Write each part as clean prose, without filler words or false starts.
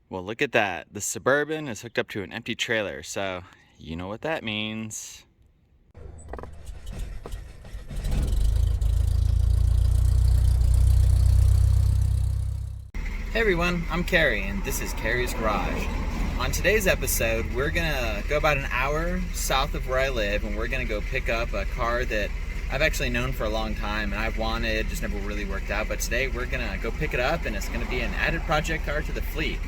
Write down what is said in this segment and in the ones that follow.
Well, look at that. The Suburban is hooked up to an empty trailer, so you know what that means. Hey everyone, I'm Carrie, and this is Carrie's Garage. On today's episode, we're gonna go about an hour south of where I live, and we're gonna go pick up a car that I've actually known for a long time, and I've wanted, just never really worked out. But today we're gonna go pick it up, and it's gonna be an added project car to the fleet.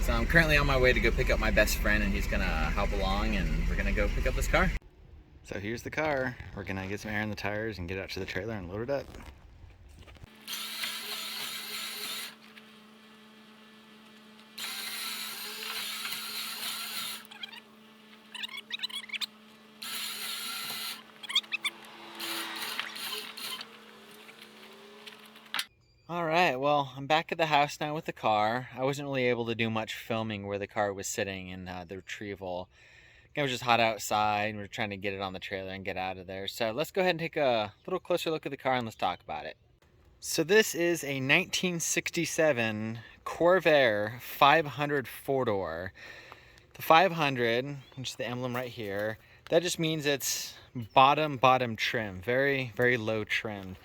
So I'm currently on my way to go pick up my best friend, and he's gonna help along, and we're gonna go pick up this car. So here's the car. We're gonna get some air in the tires and get it out to the trailer and load it up. All right, well, I'm back at the house now with the car. I wasn't really able to do much filming where the car was sitting in the retrieval. It was just hot outside, and we are trying to get it on the trailer and get out of there. So let's go ahead and take a little closer look at the car and let's talk about it. So this is a 1967 Corvair 500 four-door. The 500, which is the emblem right here, that just means it's bottom trim, very low trimmed.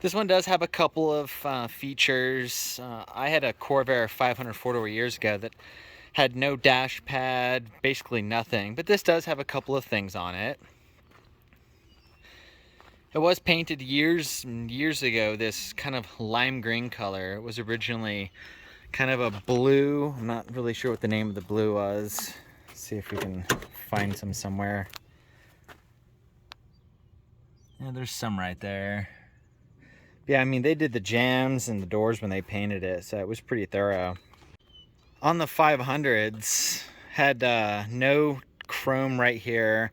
This one does have a couple of features. I had a Corvair 500 four-door years ago that had no dash pad, basically nothing, but this does have a couple of things on it. It was painted years and years ago, this kind of lime green color. It was originally kind of a blue. I'm not really sure what the name of the blue was. Let's see if we can find some somewhere. Yeah, there's some right there. Yeah, I mean, they did the jambs and the doors when they painted it, so it was pretty thorough. On the 500s, had no chrome right here.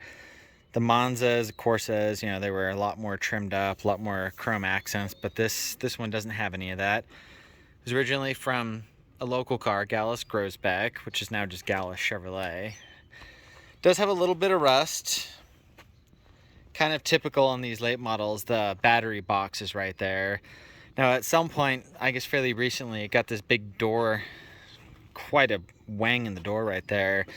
The Monzas, Corsas, you know, they were a lot more trimmed up, a lot more chrome accents, but this one doesn't have any of that. It was originally from a local car, Gallus Grosbeck, which is now just Gallus Chevrolet. It does have a little bit of rust. Kind of typical on these late models, the battery box is right there. Now at some point, I guess fairly recently, it got this big door, quite a wang in the door right there.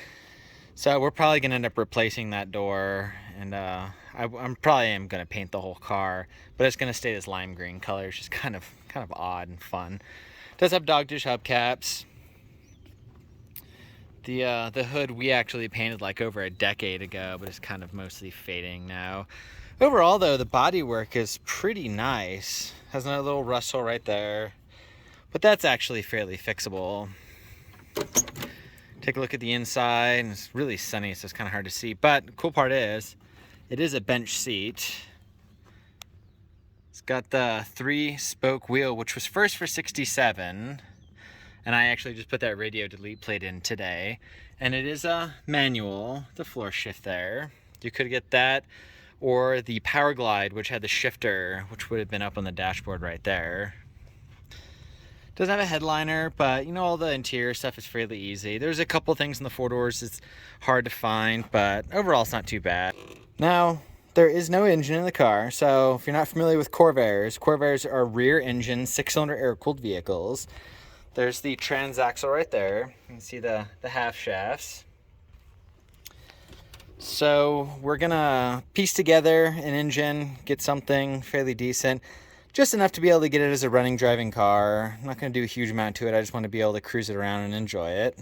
So we're probably gonna end up replacing that door, and I'm probably gonna paint the whole car, but it's gonna stay this lime green color. It's just kind of odd and fun. It does have dogfish hubcaps. The hood we actually painted like over a decade ago, but it's kind of mostly fading now. Overall though, the bodywork is pretty nice. Has another little rust hole right there, but that's actually fairly fixable. Take a look at the inside, and it's really sunny, so it's kind of hard to see, but the cool part is, it is a bench seat. It's got the 3-spoke wheel, which was first for 67. And I actually just put that radio delete plate in today. And it is a manual, the floor shift there. You could get that, or the Power Glide, which had the shifter, which would have been up on the dashboard right there. Doesn't have a headliner, but you know, all the interior stuff is fairly easy. There's a couple things in the four doors it's hard to find, but overall it's not too bad. Now, there is no engine in the car, so if you're not familiar with Corvairs are rear engine, 6-cylinder air-cooled vehicles. There's the transaxle right there. You can see the half shafts. So we're gonna piece together an engine, get something fairly decent, just enough to be able to get it as a running, driving car. I'm not gonna do a huge amount to it. I just want to be able to cruise it around and enjoy it.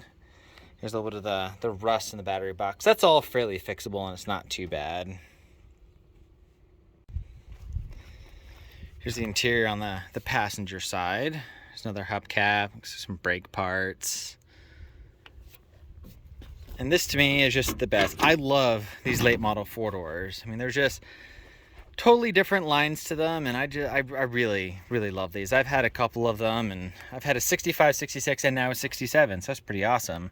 Here's a little bit of the rust in the battery box. That's all fairly fixable, and it's not too bad. Here's the interior on the passenger side. There's another hubcap, some brake parts. And this to me is just the best. I love these late model four doors. I mean, they're just totally different lines to them, and I really love these. I've had a couple of them, and I've had a 65, 66, and now a 67, so that's pretty awesome.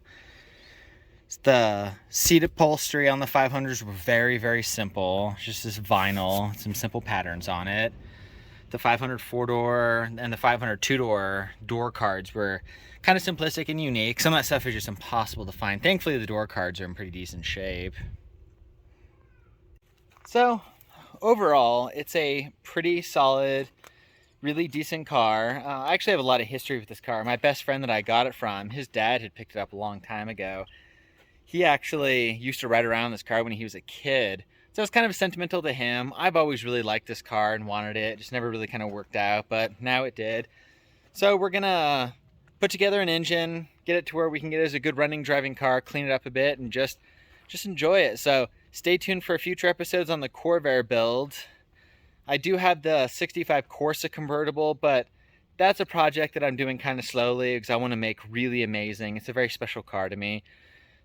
The seat upholstery on the 500s were very simple. It's just this vinyl, some simple patterns on it. The 500 four-door and the 500 two-door door cards were kind of simplistic and unique. Some of that stuff is just impossible to find. Thankfully, the door cards are in pretty decent shape. So, overall, it's a pretty solid Really decent car. I actually have a lot of history with this car. My best friend that I got it from, his dad had picked it up a long time ago. He actually used to ride around this car when he was a kid. So it's kind of sentimental to him. I've always really liked this car and wanted it. Just never really kind of worked out, but now it did. So we're gonna put together an engine, get it to where we can get it as a good running, driving car, clean it up a bit, and just enjoy it. So stay tuned for future episodes on the Corvair build. I do have the 65 Corsa convertible, but that's a project that I'm doing kind of slowly because I want to make really amazing. It's a very special car to me.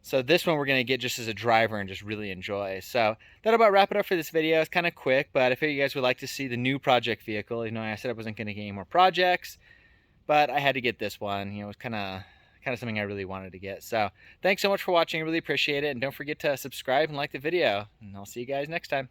So this one we're going to get just as a driver and just really enjoy. So that'll about wrap it up for this video. It's kind of quick, but I figured you guys would like to see the new project vehicle. You know, I said I wasn't going to get any more projects, but I had to get this one. You know, it was kind of something I really wanted to get. So thanks so much for watching. I really appreciate it. And don't forget to subscribe and like the video. And I'll see you guys next time.